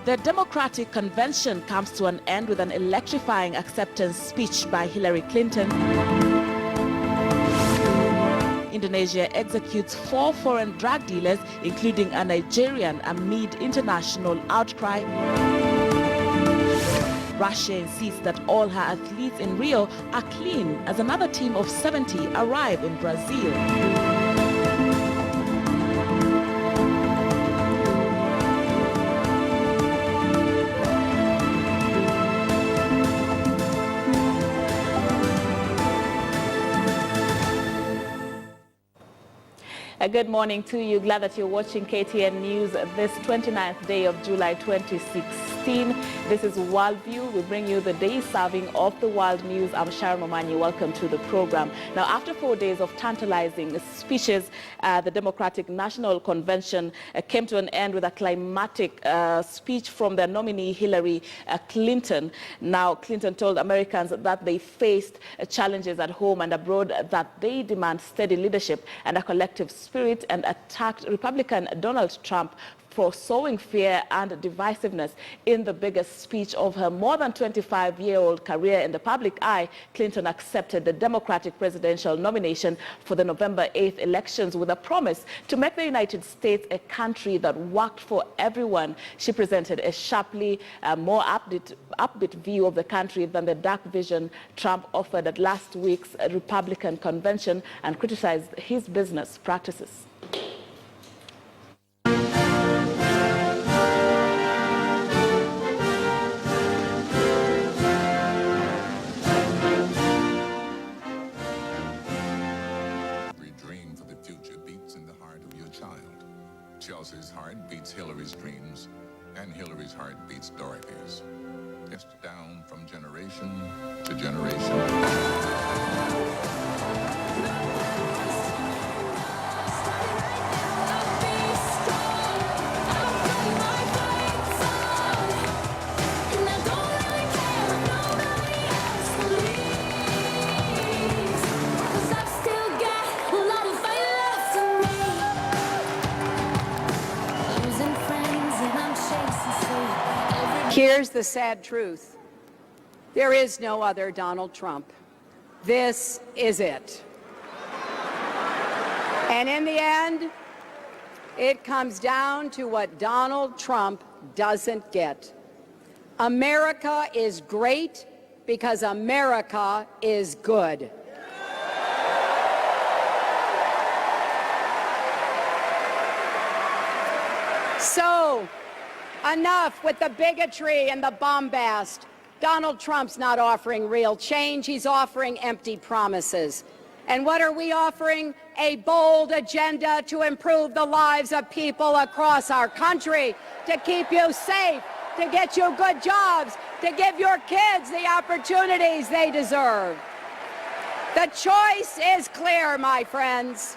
The Democratic Convention comes to an end with an electrifying acceptance speech by Hillary Clinton. Indonesia executes 4 foreign drug dealers, including a Nigerian, amid international outcry. Russia insists that all her athletes in Rio are clean as another team of 70 arrive in Brazil. Good morning to you. Glad that you're watching KTN News this 29th day of July 2016. This is Worldview. We bring you the day serving of the world news. I'm Sharon Momanyi. Welcome to the program. Now, after 4 days of tantalizing speeches, the Democratic National Convention came to an end with a climactic speech from their nominee Hillary Clinton. Now, Clinton told Americans that they faced challenges at home and abroad, that they demand steady leadership and a collective spirit, and attacked Republican Donald Trump for sowing fear and divisiveness. In the biggest speech of her more than 25-year-old career in the public eye, Clinton accepted the Democratic presidential nomination for the November 8th elections with a promise to make the United States a country that worked for everyone. She presented a sharply more upbeat view of the country than the dark vision Trump offered at last week's Republican convention, and criticized his business practices. Chelsea's heart beats Hillary's dreams, and Hillary's heart beats Dorothy's. It's down from generation to generation. Here's the sad truth. There is no other Donald Trump. This is it. And in the end, it comes down to what Donald Trump doesn't get. America is great because America is good. So, enough with the bigotry and the bombast. Donald Trump's not offering real change. He's offering empty promises. And what are we offering? A bold agenda to improve the lives of people across our country, to keep you safe, to get you good jobs, to give your kids the opportunities they deserve. The choice is clear, my friends.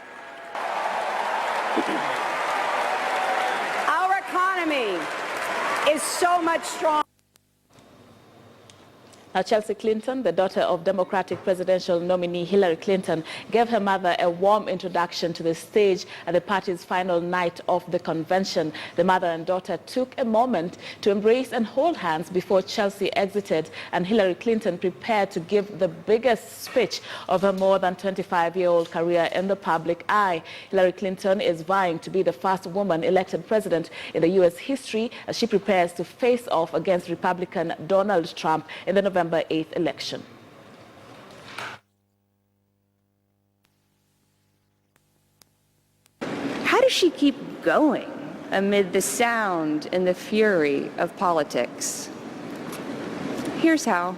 Our economy is so much stronger. Now, Chelsea Clinton, the daughter of Democratic presidential nominee Hillary Clinton, gave her mother a warm introduction to the stage at the party's final night of the convention. The mother and daughter took a moment to embrace and hold hands before Chelsea exited, and Hillary Clinton prepared to give the biggest speech of her more than 25-year-old career in the public eye. Hillary Clinton is vying to be the first woman elected president in the U.S. history as she prepares to face off against Republican Donald Trump in the November 8th election. How does she keep going amid the sound and the fury of politics? Here's how.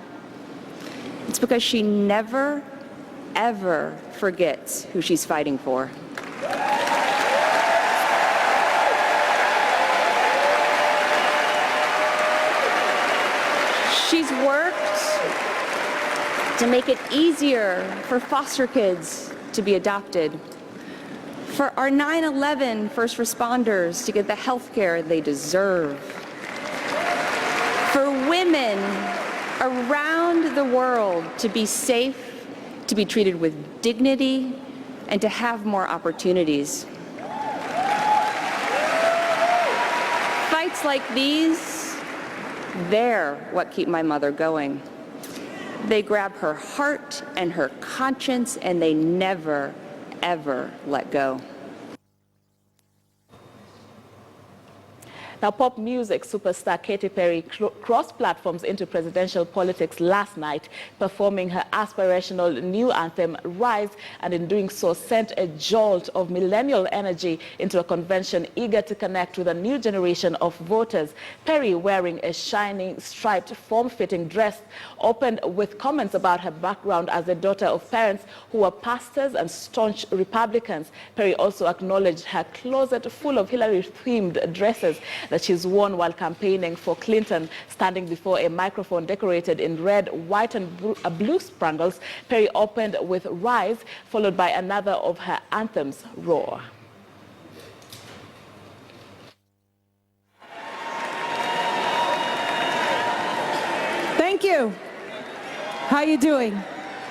It's because she never, ever forgets who she's fighting for. She's worked to make it easier for foster kids to be adopted, for our 9/11 first responders to get the health care they deserve, for women around the world to be safe, to be treated with dignity, and to have more opportunities. Fights like these They're what keep my mother going. They grab her heart and her conscience, and they never, ever let go. Now, pop music superstar Katy Perry crossed platforms into presidential politics last night, performing her aspirational new anthem, Rise, and in doing so sent a jolt of millennial energy into a convention eager to connect with a new generation of voters. Perry, wearing a shiny, striped, form-fitting dress, opened with comments about her background as the daughter of parents who were pastors and staunch Republicans. Perry also acknowledged her closet full of Hillary-themed dresses that she's worn while campaigning for Clinton. Standing before a microphone decorated in red, white, and blue sprinkles, Perry opened with Rise, followed by another of her anthems, Roar. Thank you. How you doing?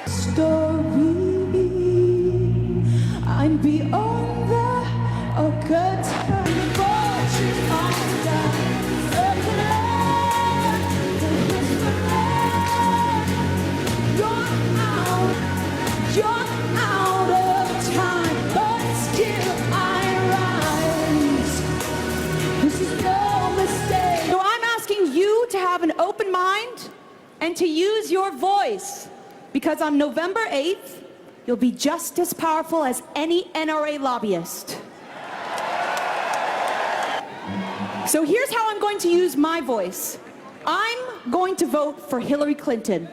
Story, I'm beyond the curtain. An open mind and to use your voice, because on November 8th you'll be just as powerful as any NRA lobbyist. So here's how I'm going to use my voice. I'm going to vote for Hillary Clinton.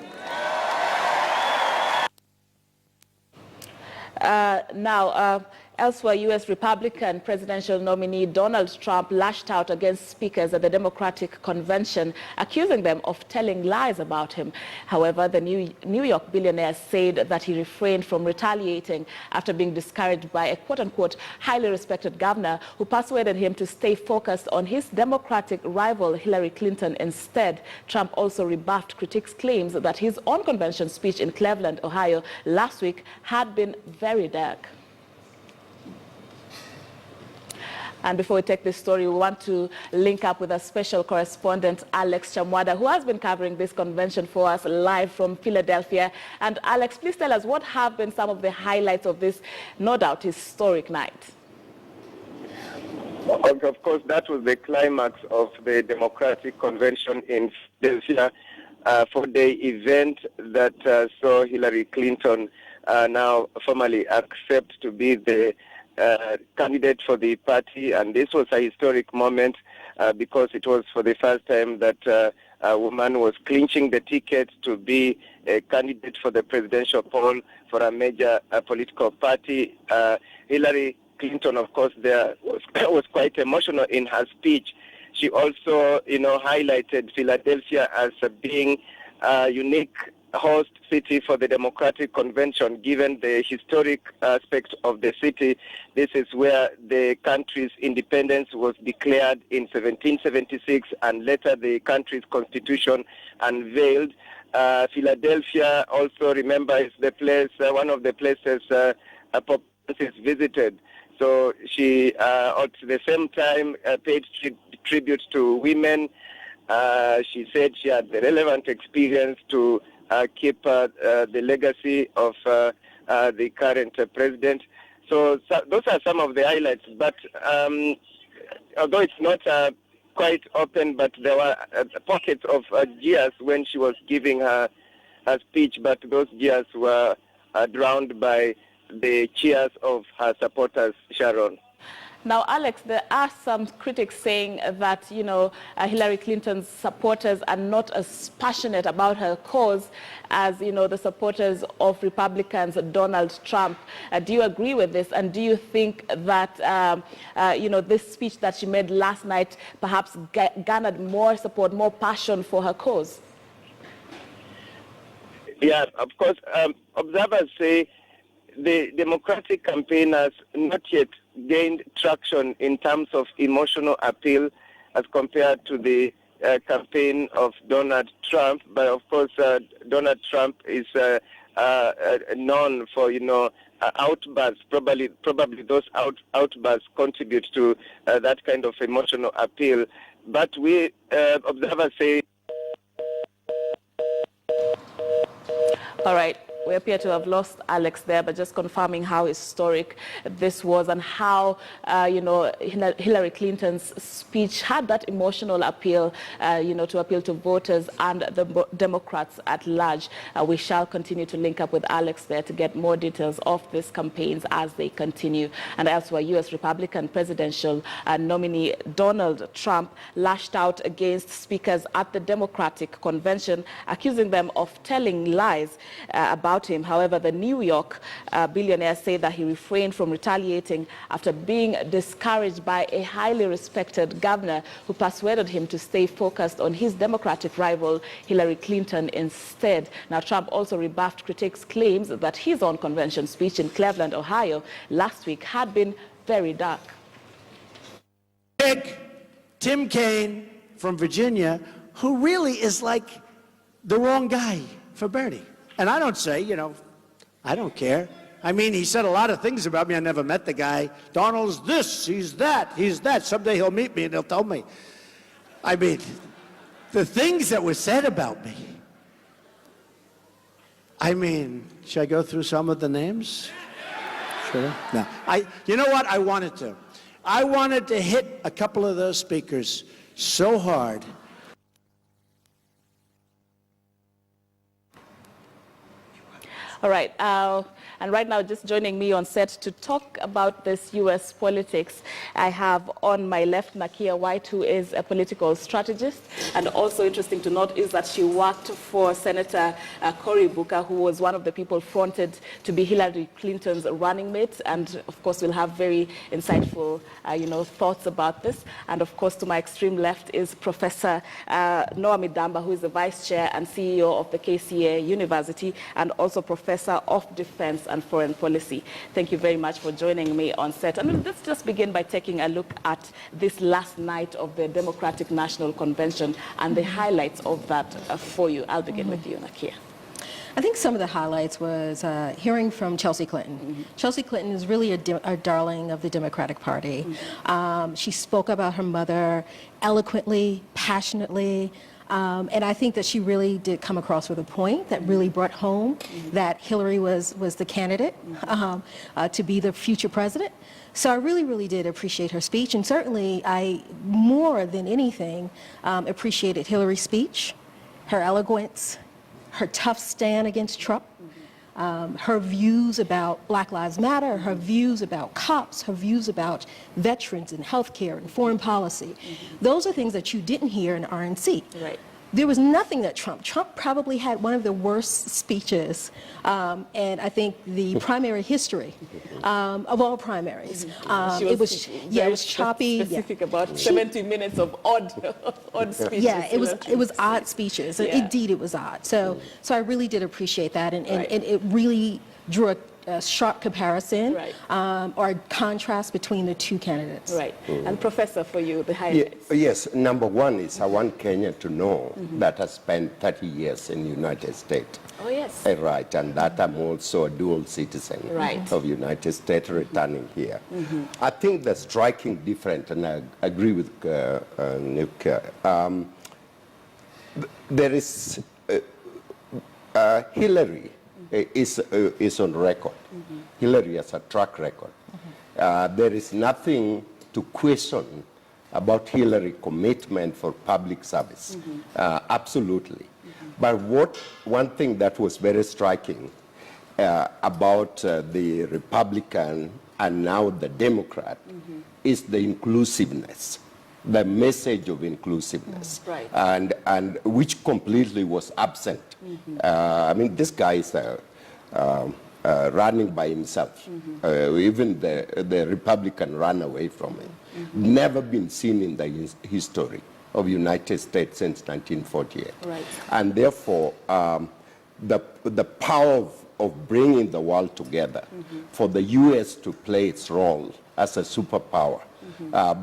Elsewhere, U.S. Republican presidential nominee Donald Trump lashed out against speakers at the Democratic Convention, accusing them of telling lies about him. However, the New York billionaire said that he refrained from retaliating after being discouraged by a quote-unquote highly respected governor who persuaded him to stay focused on his Democratic rival Hillary Clinton instead. Trump also rebuffed critics' claims that his own convention speech in Cleveland, Ohio last week had been very dark. And before we take this story, we want to link up with a special correspondent, Alex Chamwada, who has been covering this convention for us live from Philadelphia. And Alex, please tell us what have been some of the highlights of this, no doubt, historic night. Of course, that was the climax of the Democratic Convention in Philadelphia, four-day event that saw Hillary Clinton now formally accept to be the candidate for the party, and this was a historic moment because it was for the first time that a woman was clinching the ticket to be a candidate for the presidential poll for a major political party. Hillary Clinton, of course, there was quite emotional in her speech. She also, highlighted Philadelphia as being a unique host city for the Democratic Convention, given the historic aspect of the city. This is where the country's independence was declared in 1776, and later the country's constitution unveiled. Philadelphia also, remember, is the place, one of the places Pope Francis visited. So she, at the same time, paid tribute to women. She said she had the relevant experience to keep the legacy of the current president. So those are some of the highlights. But although it's not quite open, but there were pockets of jeers when she was giving her speech, but those jeers were drowned by the cheers of her supporters, Sharon. Now, Alex, there are some critics saying that, Hillary Clinton's supporters are not as passionate about her cause as, the supporters of Republicans, Donald Trump. Do you agree with this? And do you think that, this speech that she made last night perhaps garnered more support, more passion for her cause? Yeah, of course. Observers say the Democratic campaign has not yet gained traction in terms of emotional appeal as compared to the campaign of Donald Trump. But of course, Donald Trump is known for, outbursts. Probably those outbursts contribute to that kind of emotional appeal. But we observers say All right. We appear to have lost Alex there, but just confirming how historic this was and how, Hillary Clinton's speech had that emotional appeal, to appeal to voters and the Democrats at large. We shall continue to link up with Alex there to get more details of these campaigns as they continue. And elsewhere, U.S. Republican presidential nominee Donald Trump lashed out against speakers at the Democratic convention, accusing them of telling lies about him. However, the New York billionaire said that he refrained from retaliating after being discouraged by a highly respected governor who persuaded him to stay focused on his Democratic rival Hillary Clinton instead. Now, Trump also rebuffed critics' claims that his own convention speech in Cleveland, Ohio last week had been very dark. Pick Tim Kaine from Virginia, who really is like the wrong guy for Bernie. And I don't say, I don't care. I mean, he said a lot of things about me. I never met the guy. Donald's this, he's that, he's that. Someday he'll meet me and he'll tell me. I mean, the things that were said about me. I mean, should I go through some of the names? Sure. No. You know what? I wanted to. I wanted to hit a couple of those speakers so hard. All right. And right now, just joining me on set to talk about this U.S. politics, I have on my left Nakia White, who is a political strategist. And also interesting to note is that she worked for Senator Cory Booker, who was one of the people fronted to be Hillary Clinton's running mate. And of course, we'll have very insightful, thoughts about this. And of course, to my extreme left is Professor Noah Midamba, who is the Vice Chair and CEO of the KCA University, and also Professor of Defense and Foreign Policy. Thank you very much for joining me on set. And let's just begin by taking a look at this last night of the Democratic National Convention and the highlights of that for you. I'll begin with you, Nakia. I think some of the highlights was hearing from Chelsea Clinton. Chelsea Clinton is really a darling of the Democratic Party. She spoke about her mother eloquently, passionately. And I think that she really did come across with a point that really brought home that Hillary was the candidate to be the future president. So I really, really did appreciate her speech. And certainly I, more than anything, appreciated Hillary's speech, her eloquence, her tough stand against Trump, her views about Black Lives Matter, her views about cops, her views about veterans and healthcare and foreign policy. Those are things that you didn't hear in RNC. Right. There was nothing that Trump probably had one of the worst speeches, and I think the primary history of all primaries. It was choppy. Specific about 70 minutes of odd speeches. Yeah, it was odd speeches. Yeah. Indeed, it was odd. So I really did appreciate that, and it really drew a sharp comparison or a contrast between the two candidates. Right. And Professor, for you, the highlights. Yes, number one is I want Kenya to know that I spent 30 years in the United States. Oh, yes. Right, and that I'm also a dual citizen of the United States returning here. I think the striking difference, and I agree with Nick, there is Hillary is on record. Hillary has a track record. There is nothing to question about Hillary's commitment for public service. Absolutely. But one thing that was very striking about the Republican and now the Democrat is the inclusiveness, the message of inclusiveness, and which completely was absent. I mean, this guy is running by himself. Even the Republican ran away from him. Never been seen in the history of the United States since 1948. And therefore, the power of bringing the world together for the U.S. to play its role as a superpower,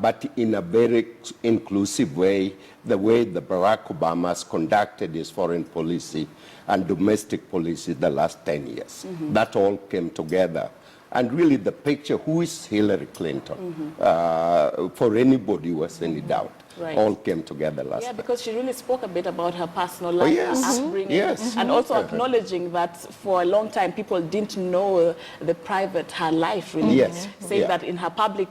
but in a very inclusive way, the way that Barack Obama has conducted his foreign policy and domestic policy the last 10 years. That all came together. And really the picture, who is Hillary Clinton? For anybody who has any doubt. Right. all came together last Yeah, time. because she really spoke a bit about her personal life, yes. her upbringing, Yes. and also acknowledging that for a long time people didn't know the private, her life really. Yes. Saying Yeah. that in her public,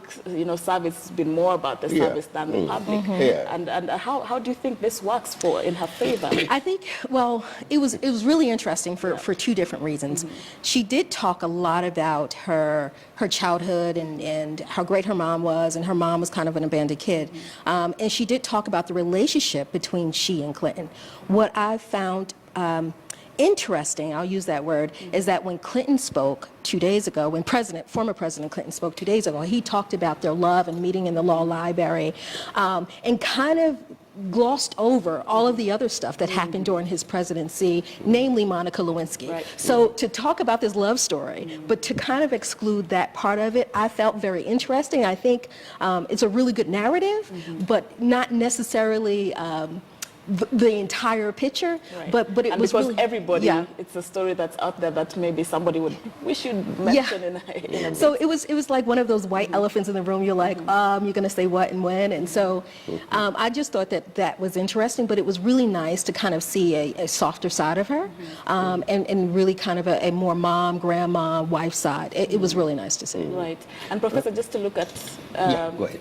service, it's been more about the Yeah. service than the public. Yeah. And how do you think this works in her favor? I think, well, it was really interesting for two different reasons. She did talk a lot about her childhood and how great her mom was, and her mom was kind of an abandoned kid. And she did talk about the relationship between she and Clinton. What I found interesting, I'll use that word, is that when Clinton spoke 2 days ago, when former President Clinton spoke 2 days ago, he talked about their love and meeting in the law library, and kind of glossed over all of the other stuff that happened during his presidency, namely Monica Lewinsky. Right. So to talk about this love story, but to kind of exclude that part of it, I felt very interesting. I think it's a really good narrative, but not necessarily the entire picture, Right. but it and was because really, everybody, yeah. it's a story that's out there that maybe somebody would wish you'd mention in a So it was like one of those white elephants in the room. You're like, you're going to say what and when, and so I just thought that was interesting. But it was really nice to kind of see a softer side of her, and really kind of a more mom, grandma, wife side. It was really nice to see. Right. And Professor, just to look at go ahead.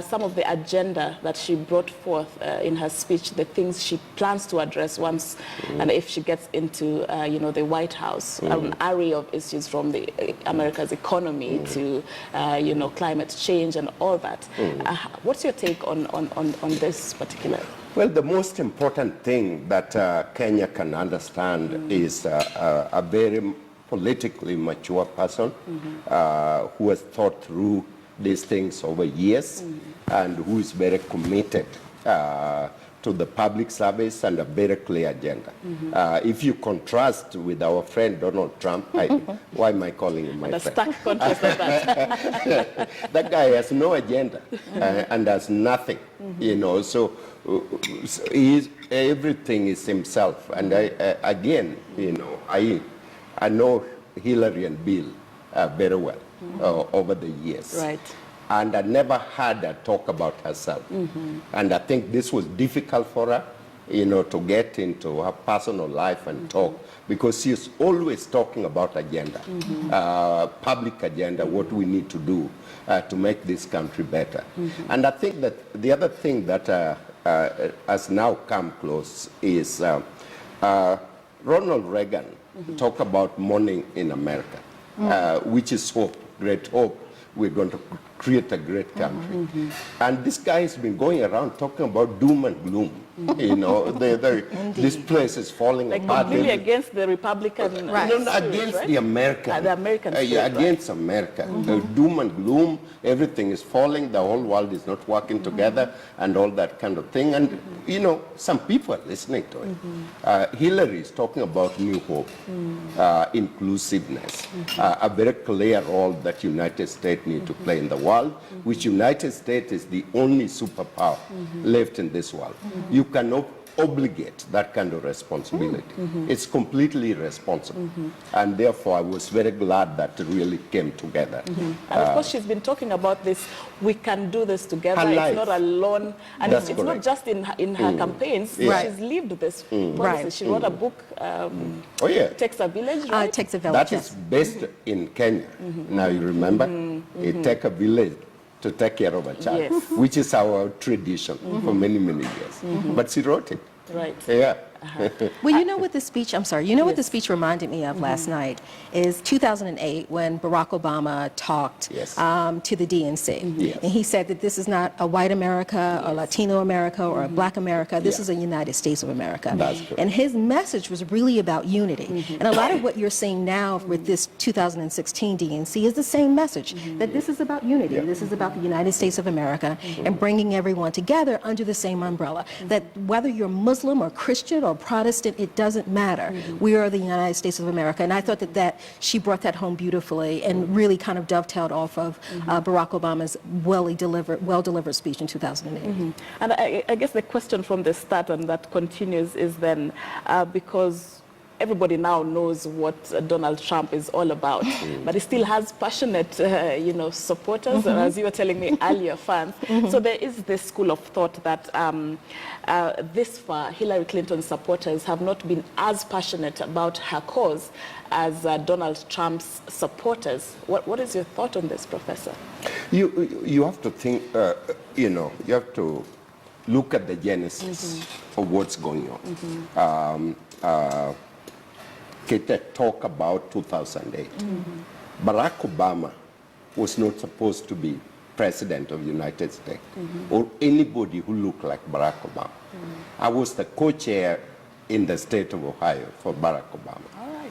some of the agenda that she brought forth in her speech, the things she plans to address once, and if she gets into, the White House, an array of issues from America's economy to, climate change and all that. What's your take on this particular? Well, the most important thing that Kenya can understand is a very politically mature person who has thought through these things over years and who is very committed to the public service and a very clear agenda. If you contrast with our friend Donald Trump, why am I calling him my The friend? stark contrast of that. That guy has no agenda and has nothing, so everything is himself. And again, I know Hillary and Bill very well over the years. Right. And I never had her talk about herself. And I think this was difficult for her, to get into her personal life and talk, because she's always talking about agenda, public agenda, what we need to do to make this country better. And I think that the other thing that has now come close is Ronald Reagan talked about morning in America, which is hope, great hope. We're going to create a great country. And this guy has been going around talking about doom and gloom. This place is falling apart. Completely against the Republican Against right? the American. The American spirit, against America. Doom and gloom, everything is falling, the whole world is not working together, and all that kind of thing. And, some people are listening to it. Hillary is talking about new hope, inclusiveness, a very clear role that United States need to play in the world, which United States is the only superpower left in this world. You cannot obligate that kind of responsibility. It's completely irresponsible. And therefore, I was very glad that it really came together. And of course, she's been talking about this, we can do this together. Her life. It's not alone. And it's not just in her campaigns. Yeah. She's lived this policy. She wrote a book, Takes a Village, right? It takes a village. That is based in Kenya. Now you remember? It takes a village to take care of a child, Yes. which is our tradition for many, many years. But she wrote it. Right. Yeah. Well, you know what the speech, I'm sorry, you know what the speech reminded me of last night is 2008 when Barack Obama talked Yes. to the DNC. Yes. And he said that this is not a white America or Latino America or a black America. This Yeah. is a United States of America. That's correct. And his message was really about unity. And a lot of what you're seeing now with this 2016 DNC is the same message, that this is about unity. Yeah. This is about the United States of America and bringing everyone together under the same umbrella. That whether you're Muslim or Christian or Protestant, it doesn't matter. We are the United States of America. And I thought that she brought that home beautifully and really kind of dovetailed off of Barack Obama's well-delivered speech in 2008. And I guess the question from the start and that continues is then, because everybody now knows what Donald Trump is all about, but he still has passionate, supporters, as you were telling me earlier, fans. So there is this school of thought that this far, Hillary Clinton's supporters have not been as passionate about her cause as Donald Trump's supporters. What is your thought on this, Professor? You have to think, you have to look at the genesis of what's going on. Kate talk about 2008. Barack Obama was not supposed to be president of the United States or anybody who looked like Barack Obama. I was the co-chair in the state of Ohio for Barack Obama.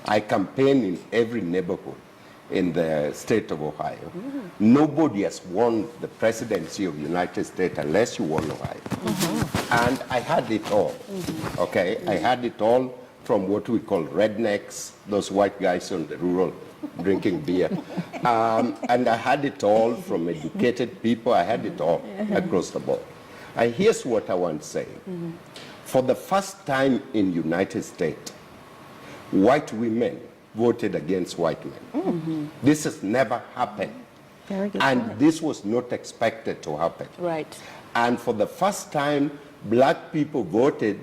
I campaigned in every neighborhood in the state of Ohio. Nobody has won the presidency of the United States unless you won Ohio. And I had it all, okay? I had it all from what we call rednecks, those white guys on the rural drinking beer. And I had it all from educated people. I had it all across the board. And here's what I want to say. For the first time in the United States, white women voted against white men. This has never happened. Very good And point. this was not expected to happen. Right. And for the first time, black people voted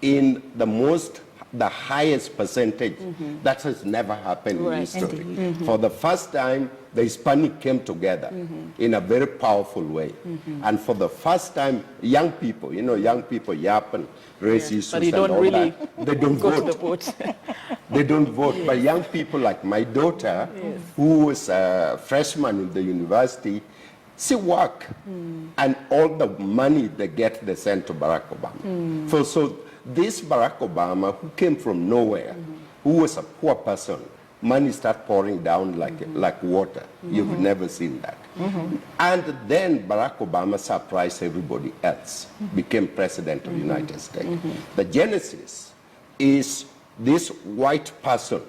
in the highest percentage. That has never happened in history. For the first time, the Hispanic came together in a very powerful way. And for the first time, young people, young people yapping, race issues But you and don't all really that, they don't go to vote. the vote. They don't vote. But young people like my daughter, who was a freshman in the university, she work. And all the money they get, they send to Barack Obama. So this Barack Obama, who came from nowhere, who was a poor person, money start pouring down like water. You've never seen that. And then Barack Obama surprised everybody else, became president of the United States. The genesis is this white person,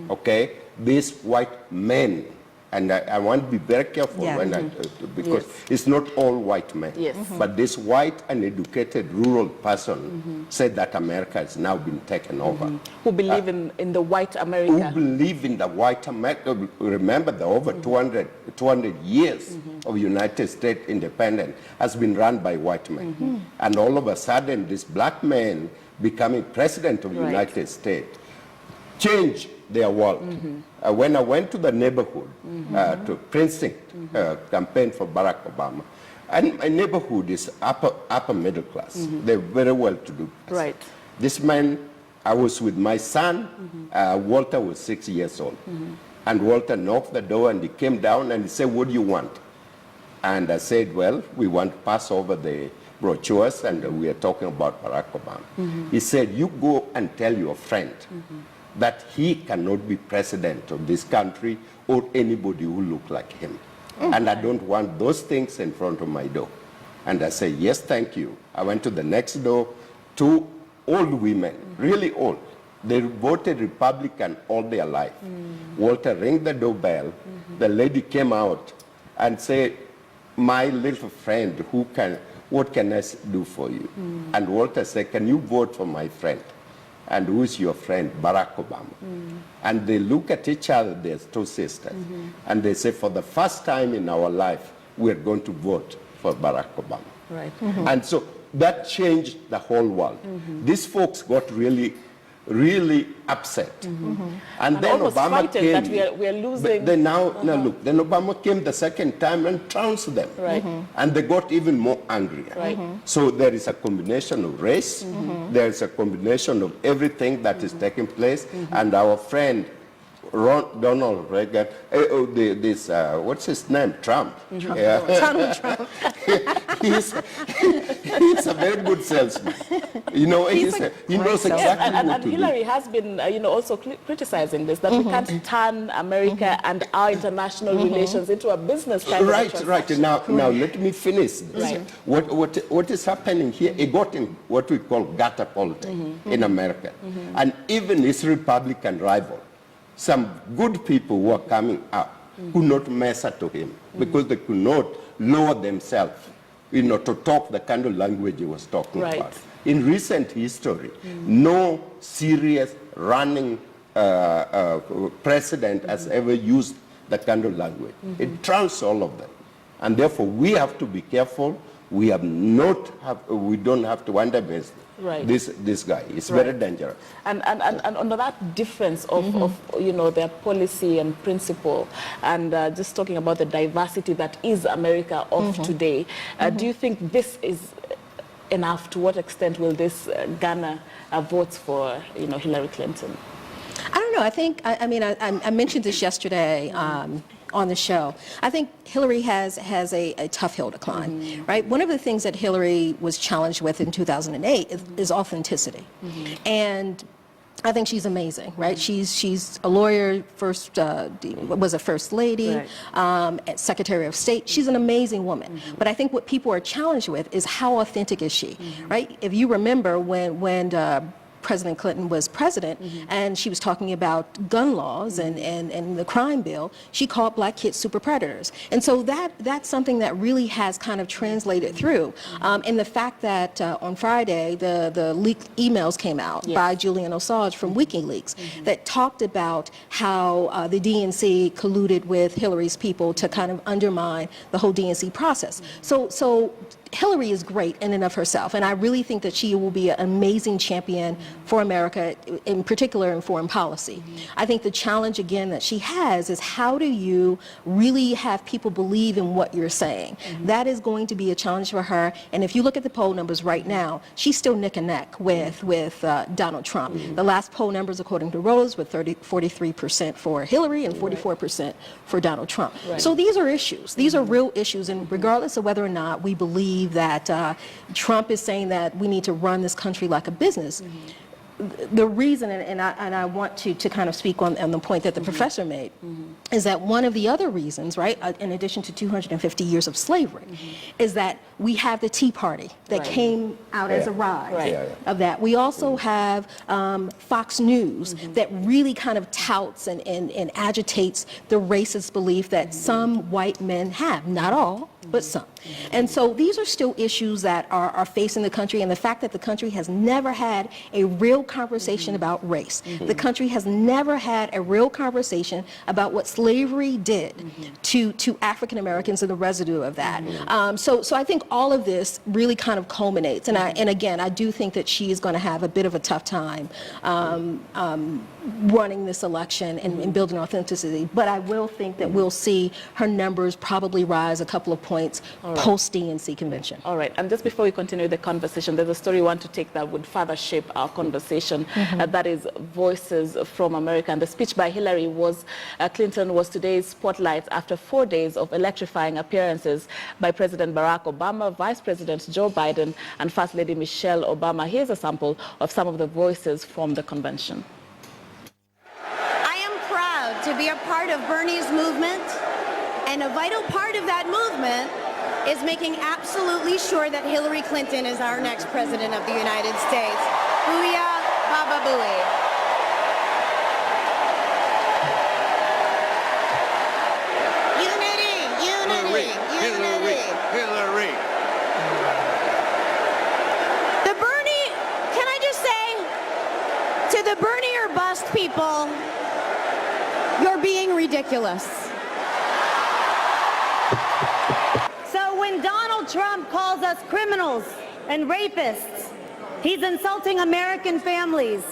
okay? This white man. And I want to be very careful when because it's not all white men. But this white and educated rural person said that America has now been taken over. Who believe in the white America. Who believe in the white America. Remember, the over 200 years of United States independence has been run by white men. And all of a sudden, this black man becoming president of the United States changed their world. When I went to the neighborhood, to precinct, campaign for Barack Obama, and my neighborhood is upper middle class. They're very well to do. Right. This man, I was with my son, Walter was 6 years old. And Walter knocked the door and he came down and he said, "What do you want?" And I said, "Well, we want to pass over the brochures and we are talking about Barack Obama." He said, "You go and tell your friend that he cannot be president of this country or anybody who look like him. And I don't want those things in front of my door." And I said, "Yes, thank you." I went to the next door, 2 old women, really old. They voted Republican all their life. Walter rang the doorbell. The lady came out and said, "My little friend, what can I do for you?" And Walter said, "Can you vote for my friend?" And who is your friend? Barack Obama. And they look at each other, there's 2 sisters, and they say, "For the first time in our life, we're going to vote for Barack Obama." Right. And so that changed the whole world. These folks got really, really upset. And then almost Obama frightened came. that we are losing. Then now look, then Obama came the second time and trounced them. Right. And they got even more angrier. Right. So there is a combination of race, there is a combination of everything that is taking place, and our friend Donald Reagan, what's his name? Trump. Donald Trump. he's a very good salesman. He knows exactly And what to Hillary has been, also criticizing this, that we can't turn America and our international relations into a business kind of a transaction. Right. Now let me finish this. Right. What is happening here? It got in what we call gutter politics in America. And even his Republican rival, some good people were coming up could not measure to him because they could not lower themselves, to talk the kind of language he was talking about. In recent history, no serious running president has ever used that kind of language. It trumps all of them. And therefore, we have to be careful. We don't have to underestimate this guy. It's very dangerous. And under that difference of you know, their policy and principle, and just talking about the diversity that is America of today, do you think this is enough? To what extent will this garner votes for, you know, Hillary Clinton? I don't know. I think, I mean, I mentioned this yesterday on the show. I think Hillary has a tough hill to climb, right? One of the things that Hillary was challenged with in 2008 is authenticity. And I think she's amazing, right? She's a lawyer, was a first lady, Secretary of State. She's an amazing woman. But I think what people are challenged with is how authentic is she, right? If you remember when President Clinton was president and she was talking about gun laws and the crime bill, she called black kids super predators. And so that's something that really has kind of translated through. And the fact that on Friday the leaked emails came out by Julian Assange from WikiLeaks that talked about how the DNC colluded with Hillary's people to kind of undermine the whole DNC process. So Hillary is great in and of herself, and I really think that she will be an amazing champion for America, in particular in foreign policy. I think the challenge, again, that she has is how do you really have people believe in what you're saying? That is going to be a challenge for her, and if you look at the poll numbers right now, she's still neck and neck with Donald Trump. The last poll numbers, according to Reuters, were 43% for Hillary and 44% for Donald Trump. So these are issues. These are real issues, and regardless of whether or not we believe that Trump is saying that we need to run this country like a business. The reason, and I want to kind of speak on the point that the professor made, is that one of the other reasons, right, in addition to 250 years of slavery, is that we have the Tea Party that came out as a rise of that. We also have Fox News that really kind of touts and agitates the racist belief that some white men have, not all, but some. And so these are still issues that are facing the country, and the fact that the country has never had a real conversation about race. The country has never had a real conversation about what slavery did to African Americans and the residue of that. So I think all of this really kind of culminates, and again, I do think that she is going to have a bit of a tough time running this election and building authenticity, but I will think that we'll see her numbers probably rise a couple of points post-DNC convention. All right, and just before we continue the conversation, there's a story we want to take that would further shape our conversation, that is Voices from America. And the speech by Hillary Clinton was today's spotlight after 4 days of electrifying appearances by President Barack Obama, Vice President Joe Biden, and First Lady Michelle Obama. Here's a sample of some of the voices from the convention. I am proud to be a part of Bernie's movement, and a vital part of that movement is making absolutely sure that Hillary Clinton is our next president of the United States. Booyah, Baba Booey. Unity, unity, unity. Hillary. The Bernie, can I just say, to the Bernie or bust people, you're being ridiculous. So when Donald Trump calls us criminals and rapists, he's insulting American families.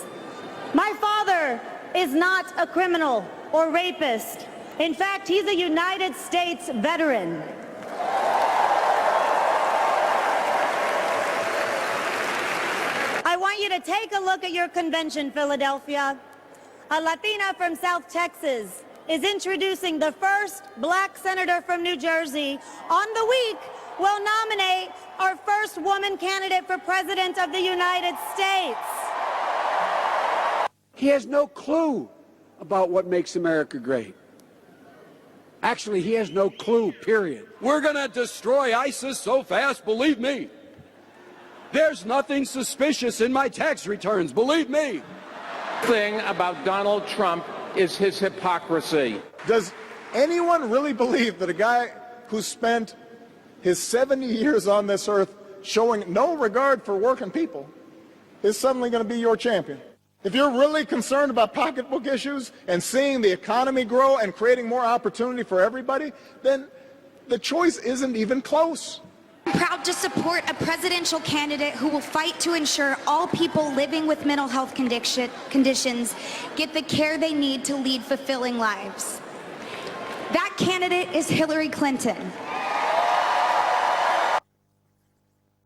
My father is not a criminal or rapist. In fact, he's a United States veteran. I want you to take a look at your convention, Philadelphia. A Latina from South Texas is introducing the first black senator from New Jersey. On the week, we'll nominate our first woman candidate for president of the United States. He has no clue about what makes America great. Actually, he has no clue, period. We're going to destroy ISIS so fast, believe me. There's nothing suspicious in my tax returns, believe me. The thing about Donald Trump is his hypocrisy. Does anyone really believe that a guy who spent his 70 years on this earth showing no regard for working people is suddenly going to be your champion. If you're really concerned about pocketbook issues and seeing the economy grow and creating more opportunity for everybody, then the choice isn't even close. I'm proud to support a presidential candidate who will fight to ensure all people living with mental health conditions get the care they need to lead fulfilling lives. That candidate is Hillary Clinton.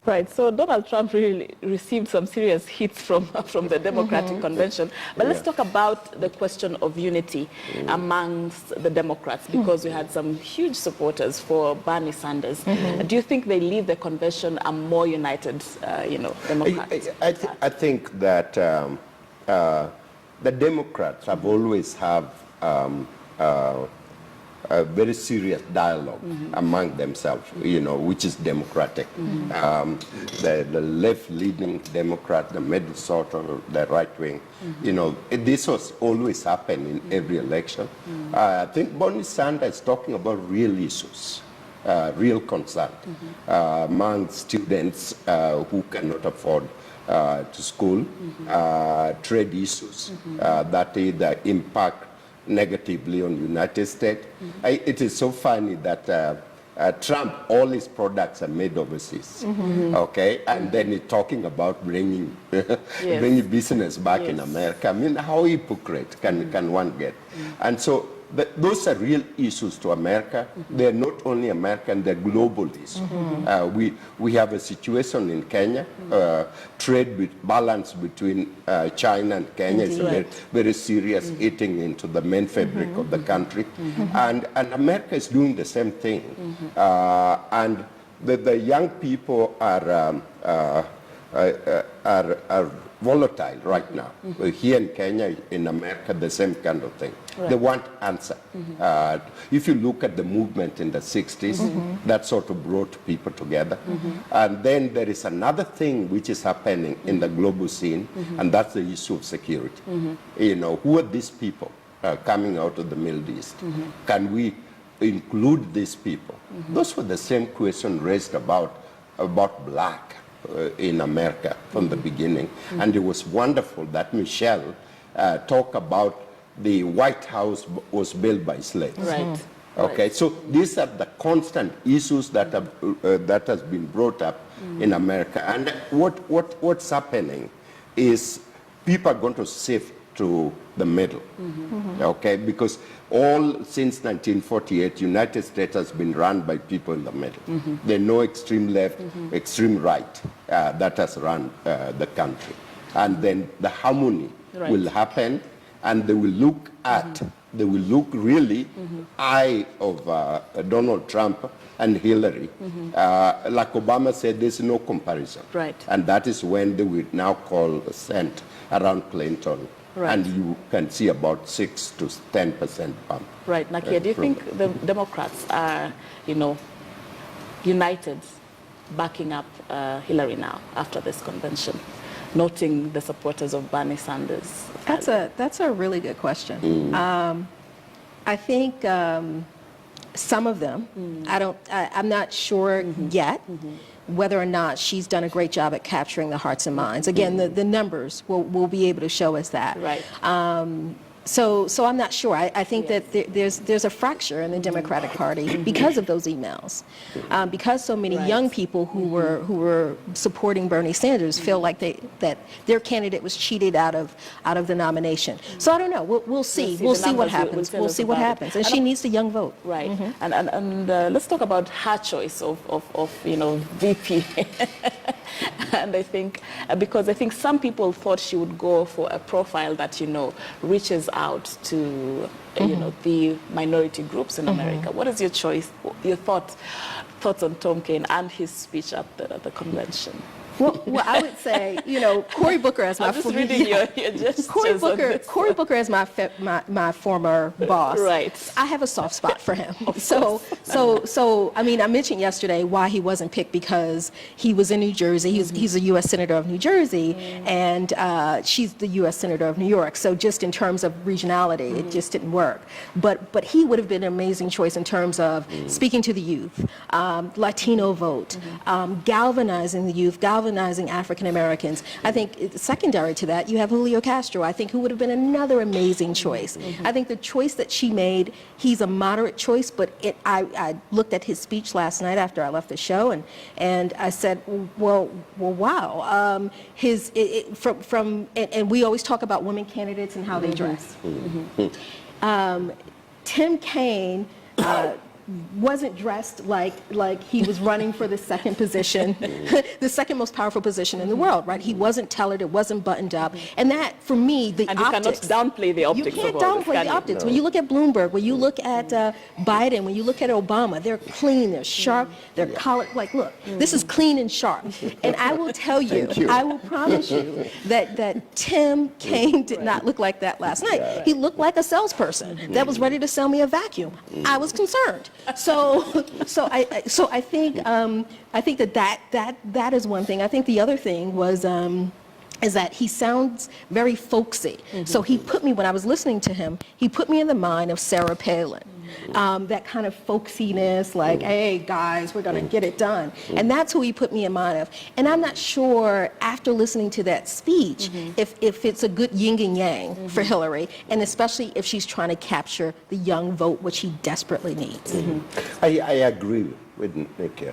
Right, so Donald Trump really received some serious hits from the Democratic convention. But let's talk about the question of unity amongst the Democrats, because we had some huge supporters for Bernie Sanders. Do you think they leave the convention a more united, Democrats? I think that the Democrats have always have a very serious dialogue among themselves, which is democratic. The left-leaning Democrat, the middle sort, or the right-wing, this was always happening in every election. I think Bernie Sanders is talking about real issues, real concern among students who cannot afford to school, trade issues that either impact negatively on the United States. It is so funny that Trump, all his products are made overseas, okay? And then he's talking about bringing business back in America. I mean, how hypocrite can one get? And so those are real issues to America. They're not only American, they're global issues. We have a situation in Kenya, trade balance between China and Kenya is very, very serious, eating into the main fabric of the country. And America is doing the same thing. And the young people are volatile right now. Here in Kenya, in America, the same kind of thing. They want answer. If you look at the movement in the 60s, that sort of brought people together. And then there is another thing which is happening in the global scene, and that's the issue of security. Who are these people coming out of the Middle East? Can we include these people? Those were the same question raised about black in America from the beginning. And it was wonderful that Michelle talked about the White House was built by slaves. Okay, so these are the constant issues that has been brought up in America. And what's happening is people are going to sift to the middle, okay, because all since 1948, United States has been run by people in the middle. There are no extreme left, extreme right that has run the country. And then the harmony will happen, and they will look at, they will look really eye of Donald Trump and Hillary. Like Obama said, there's no comparison. And that is when they will now call a scent around Clinton. And you can see about 6 to 10% bump. Right, Nakia, do you think the Democrats are, united, backing up Hillary now after this convention, noting the supporters of Bernie Sanders? That's a really good question. I think some of them, I'm not sure yet whether or not she's done a great job at capturing the hearts and minds. Again, the numbers will be able to show us that. So I'm not sure. I think that there's a fracture in the Democratic Party because of those emails, because so many young people who were supporting Bernie Sanders feel like that their candidate was cheated out of the nomination. So I don't know. We'll see. We'll see what happens. We'll see what happens. And she needs the young vote. And let's talk about her choice of VP. And I think, because I think some people thought she would go for a profile that, reaches out to, the minority groups in America. What is your choice, your thoughts on Tom Kean and his speech at the convention? Well, I would say, Cory Booker as my I'm just reading your gestures. Cory Booker as my former boss. I have a soft spot for him. So I mean, I mentioned yesterday why he wasn't picked, because he was in New Jersey. He's a U.S. Senator of New Jersey, and she's the U.S. Senator of New York. So just in terms of regionality, it just didn't work. But he would have been an amazing choice in terms of speaking to the youth, Latino vote, galvanizing the youth, galvanizing galvanizing African Americans. I think secondary to that, you have Julio Castro, I think, who would have been another amazing choice. I think the choice that she made, he's a moderate choice, but I looked at his speech last night after I left the show, and I said, well, wow. And we always talk about women candidates and how they dress. Tim Kaine wasn't dressed like he was running for the second position, the second most powerful position in the world, right? He wasn't tailored, it wasn't buttoned up. And that, for me, the and optics. You cannot downplay the optics. You can't of all downplay this, the optics. No. When you look at Bloomberg, when you look at Biden, when you look at Obama, they're clean, they're sharp, they're collared. Like, look, this is clean and sharp. And I will tell you, I will promise you that Tim Kaine did not look like that last night. He looked like a salesperson that was ready to sell me a vacuum. I was concerned. So I think that is one thing. I think the other thing was is that he sounds very folksy. So he put me, when I was listening to him, he put me in the mind of Sarah Palin. That kind of folksiness, like, hey guys, we're gonna get it done. And that's who he put me in mind of. And I'm not sure, after listening to that speech, if it's a good yin and yang for Hillary, and especially if she's trying to capture the young vote, which she desperately needs. I agree with Nikki.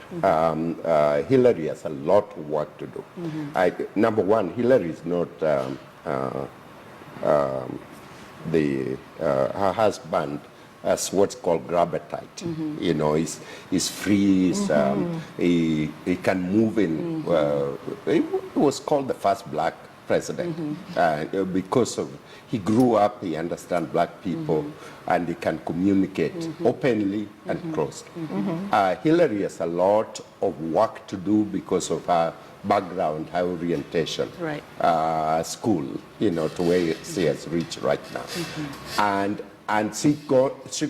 Hillary has a lot of work to do. Number one, Hillary is not her husband as what's called grab-a-tite. You know, he's free, he can move in. He was called the first black president because of he grew up, he understands black people, and he can communicate openly and closely. Hillary has a lot of work to do because of her background, her orientation, school, you know, to where she has reached right now. And she got to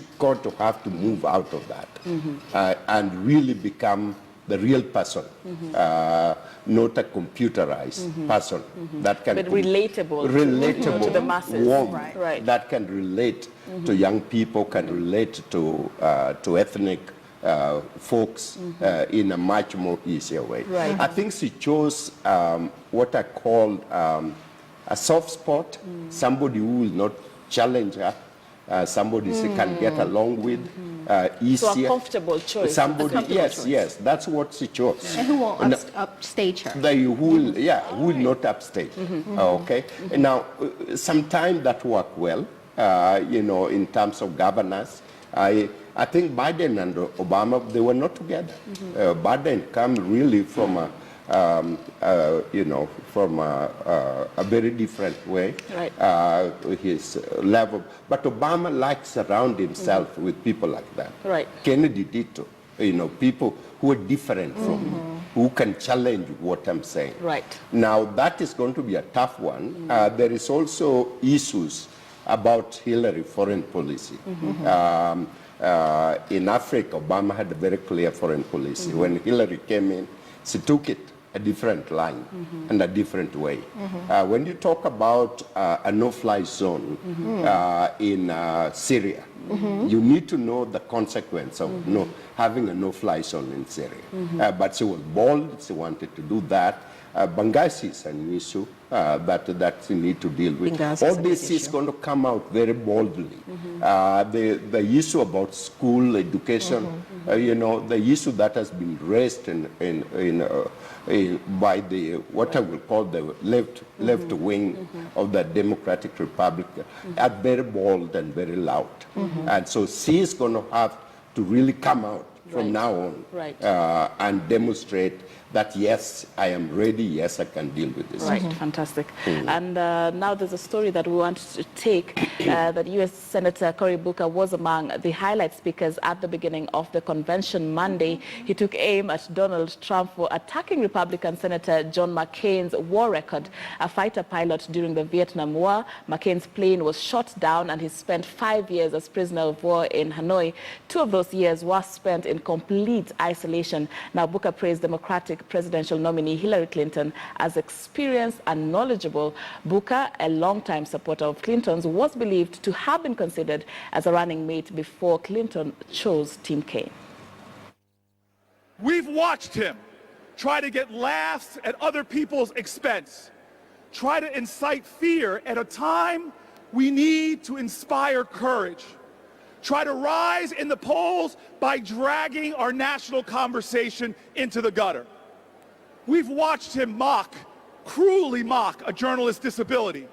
have to move out of that and really become the real person, not a computerized person that can relatable to the masses, warm, that can relate to young people, can relate to ethnic folks in a much more easier way. I think she chose what I call a soft spot, somebody who will not challenge her. Somebody she can get along with easier. So a comfortable choice. Somebody, yes, that's what she chose. And who won't upstage her. Who will not upstage. Okay. And now, sometimes that worked well, you know, in terms of governance. I think Biden and Obama, they were not together. Biden came really from a you know, from a very different way, his level. But Obama likes to surround himself with people like that. Kennedy did too. You know, people who are different from him, who can challenge what I'm saying. Now, that is going to be a tough one. There is also issues about Hillary foreign policy. In Africa, Obama had a very clear foreign policy. When Hillary came in, she took it a different line and a different way. When you talk about a no-fly zone in Syria, you need to know the consequence of having a no-fly zone in Syria. But she was bold, she wanted to do that. Benghazi is an issue that you need to deal with. All this is going to come out very boldly. The issue about school education, you know, the issue that has been raised by the what I will call the left wing of the Democratic Republic, are very bold and very loud. And so she is going to have to really come out from now on and demonstrate that, yes, I am ready, yes, I can deal with this. Fantastic. And now there's a story that we want to take, that U.S. Senator Cory Booker was among the highlight speakers at the beginning of the convention Monday. He took aim at Donald Trump for attacking Republican Senator John McCain's war record, a fighter pilot during the Vietnam War. McCain's plane was shot down and he spent 5 years as prisoner of war in Hanoi. 2 of those years were spent in complete isolation. Now, Booker praised Democratic presidential nominee Hillary Clinton as experienced and knowledgeable. Booker, a longtime supporter of Clinton's, was believed to have been considered as a running mate before Clinton chose Tim Kaine. We've watched him try to get laughs at other people's expense, try to incite fear at a time we need to inspire courage, try to rise in the polls by dragging our national conversation into the gutter. We've watched him cruelly mock a journalist's disability.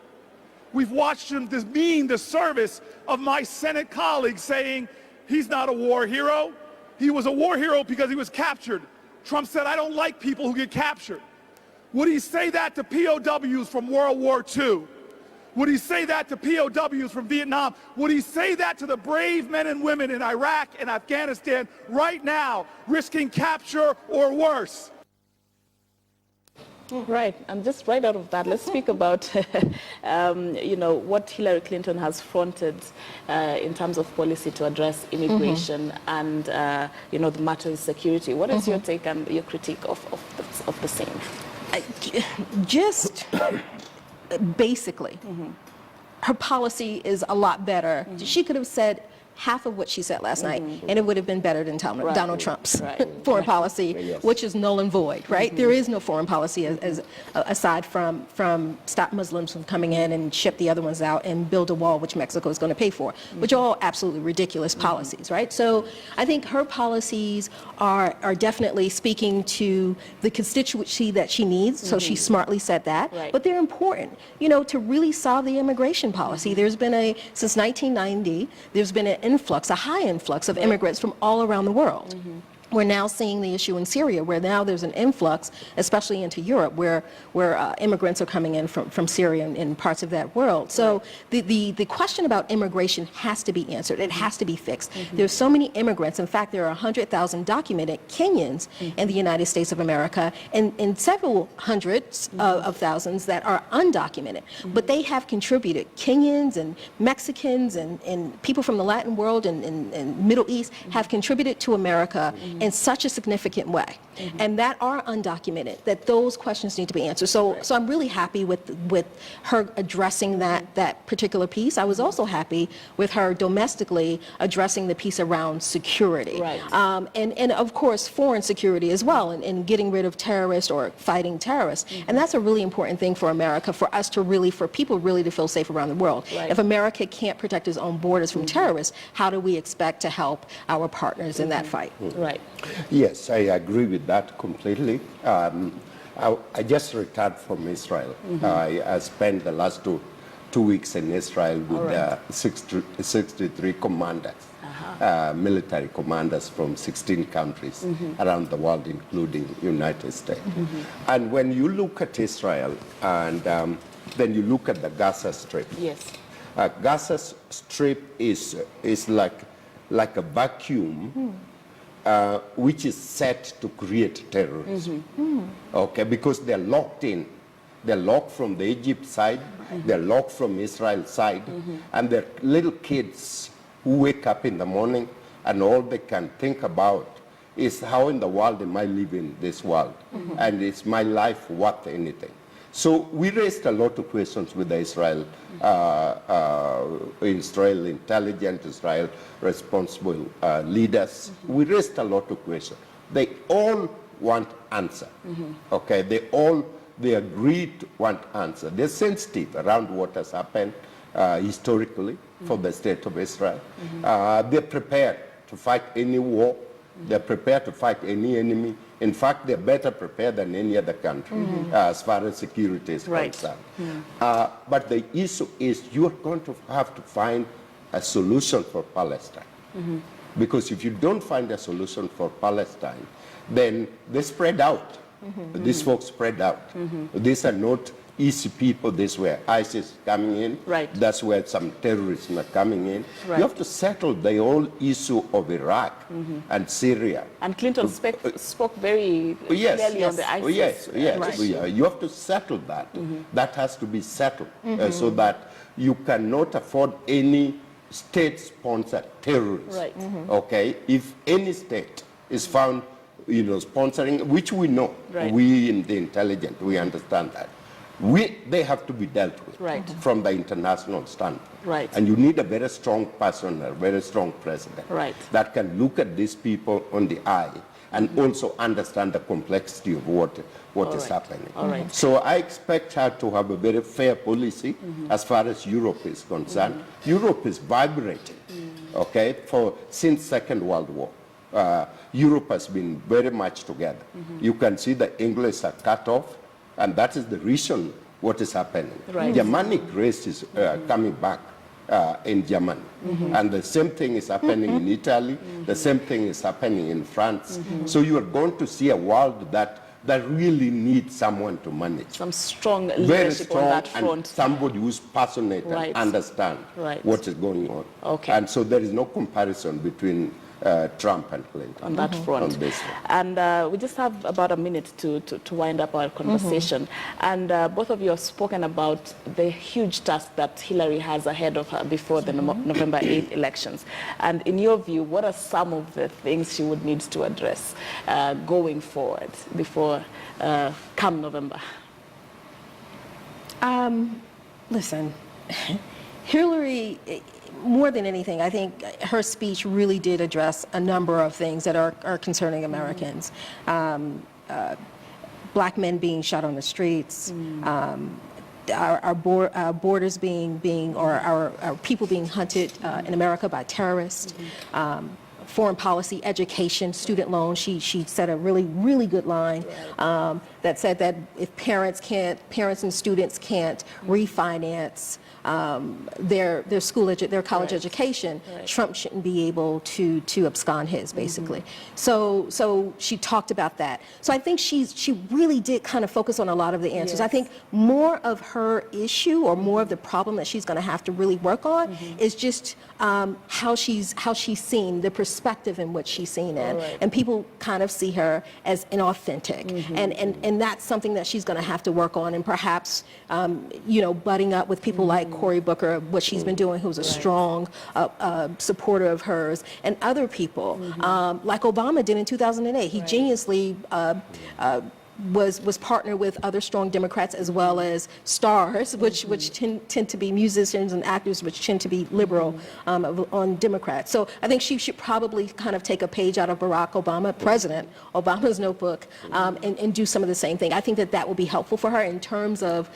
We've watched him demean the service of my Senate colleagues, saying he's not a war hero. He was a war hero because he was captured. Trump said, I don't like people who get captured. Would he say that to POWs from World War II? Would he say that to POWs from Vietnam? Would he say that to the brave men and women in Iraq and Afghanistan right now, risking capture or worse? Right, and just right out of that, let's speak about, what Hillary Clinton has fronted in terms of policy to address immigration and, the matter of security. What is your take and your critique of the same? Just basically, her policy is a lot better. She could have said half of what she said last night, and it would have been better than Donald Trump's foreign policy, which is null and void, right? There is no foreign policy aside from stop Muslims from coming in and ship the other ones out and build a wall, which Mexico is going to pay for, which are all absolutely ridiculous policies, right? So I think her policies are definitely speaking to the constituency that she needs, so she smartly said that, but they're important, to really solve the immigration policy. There's been since 1990, there's been a high influx of immigrants from all around the world. We're now seeing the issue in Syria, where now there's an influx, especially into Europe, where immigrants are coming in from Syria and parts of that world. So the question about immigration has to be answered. It has to be fixed. There's so many immigrants. In fact, there are 100,000 documented Kenyans in the United States of America, and several hundreds of thousands that are undocumented. But they have contributed. Kenyans and Mexicans and people from the Latin world and Middle East have contributed to America in such a significant way, and that are undocumented, that those questions need to be answered. So I'm really happy with her addressing that particular piece. I was also happy with her domestically addressing the piece around security, and of course foreign security as well, and getting rid of terrorists or fighting terrorists. And that's a really important thing for America, for people really to feel safe around the world. If America can't protect its own borders from terrorists, how do we expect to help our partners in that fight? Yes, I agree with that completely. I just returned from Israel. I spent the last two weeks in Israel with 63 commanders, military commanders from 16 countries around the world, including United States. And when you look at Israel and then you look at the Gaza Strip, Gaza Strip is like a vacuum which is set to create terrorism. Okay, because they're locked in. They're locked from the Egypt side, they're locked from Israel side, and they're little kids who wake up in the morning and all they can think about is how in the world am I living this world, and is my life worth anything? So we raised a lot of questions with the Israel intelligence, Israel responsible leaders. We raised a lot of questions. They all want answer. Okay, they agreed to want answer. They're sensitive around what has happened historically for the state of Israel. They're prepared to fight any war. They're prepared to fight any enemy. In fact, they're better prepared than any other country as far as security is concerned. But the issue is you're going to have to find a solution for Palestine. Because if you don't find a solution for Palestine, then they spread out. These folks spread out. These are not easy people. This where ISIS coming in. That's where some terrorists are coming in. You have to settle the whole issue of Iraq and Syria. And Clinton spoke very clearly on the ISIS. You have to settle that. That has to be settled so that you cannot afford any state-sponsored terrorism. Okay, if any state is found, sponsoring, which we know, we in the intelligence, we understand that. They have to be dealt with from the international standpoint. And you need a very strong person, a very strong president that can look at these people on the eye and also understand the complexity of what is happening. All right. So I expect her to have a very fair policy as far as Europe is concerned. Europe is vibrating, okay, since Second World War. Europe has been very much together. You can see the English are cut off, and that is the reason what is happening. Right. Germanic race is coming back in Germany. And the same thing is happening in Italy. The same thing is happening in France. So you are going to see a world that really needs someone to manage. Some strong Very leadership strong, on that front. and somebody who's passionate Right. and understand Right. what is going on. Okay. And so there is no comparison between Trump and Clinton on that front. on this one. And we just have about a minute to wind up our conversation. And both of you have spoken about the huge task that Hillary has ahead of her before the November 8th elections. And in your view, what are some of the things she would need to address going forward before come November? Listen, Hillary, more than anything, I think her speech really did address a number of things that are concerning Americans. Black men being shot on the streets, our borders or our people being hunted in America by terrorists, foreign policy, education, student loans. She said a really good line that said that if parents and students can't refinance their college education, Trump shouldn't be able to abscond his, basically. So she talked about that. So I think she really did kind of focus on a lot of the answers. I think more of her issue, or more of the problem that she's going to have to really work on, is just how she's seen, the perspective in which she's seen it, and people kind of see her as inauthentic, and that's something that she's going to have to work on, and perhaps butting up with people like Cory Booker, what she's been doing, who's a strong supporter of hers, and other people like Obama did in 2008. He geniusly was partnered with other strong Democrats as well as stars, which tend to be musicians and actors, which tend to be liberal on Democrats. So I think she should probably kind of take a page out of Barack Obama, President Obama's notebook, and do some of the same thing. I think that will be helpful for her in terms of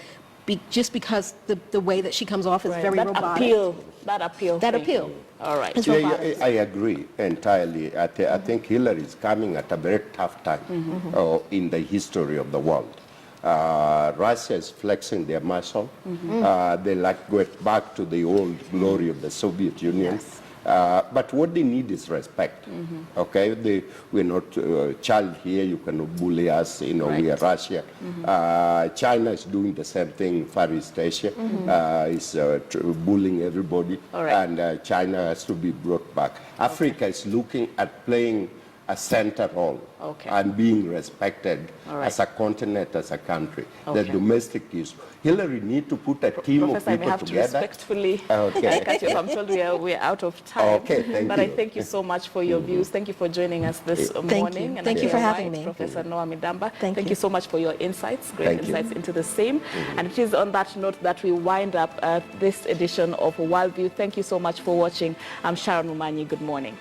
just because the way that she comes off is very robotic. That appeal. All right. I agree entirely. I think Hillary is coming at a very tough time in the history of the world. Russia is flexing their muscle. They like go back to the old glory of the Soviet Union. But what they need is respect. Okay, we're not child here. You cannot bully us. We are Russia. China is doing the same thing. Far East Asia is bullying everybody, and China has to be brought back. Africa is looking at playing a center role and being respected as a continent, as a country. The domestic issue. Hillary need to put a team Professor, of people I have together. To respectfully cut you off. I'm told we are out of time. But I thank you so much for your views. Thank you for joining us this morning. Thank you for having me. Professor Noah Midamba. Thank you so much for your insights, great insights into the same. And it is on that note that we wind up this edition of Worldview. Thank you so much for watching. I'm Sharon Mumanyi. Good morning.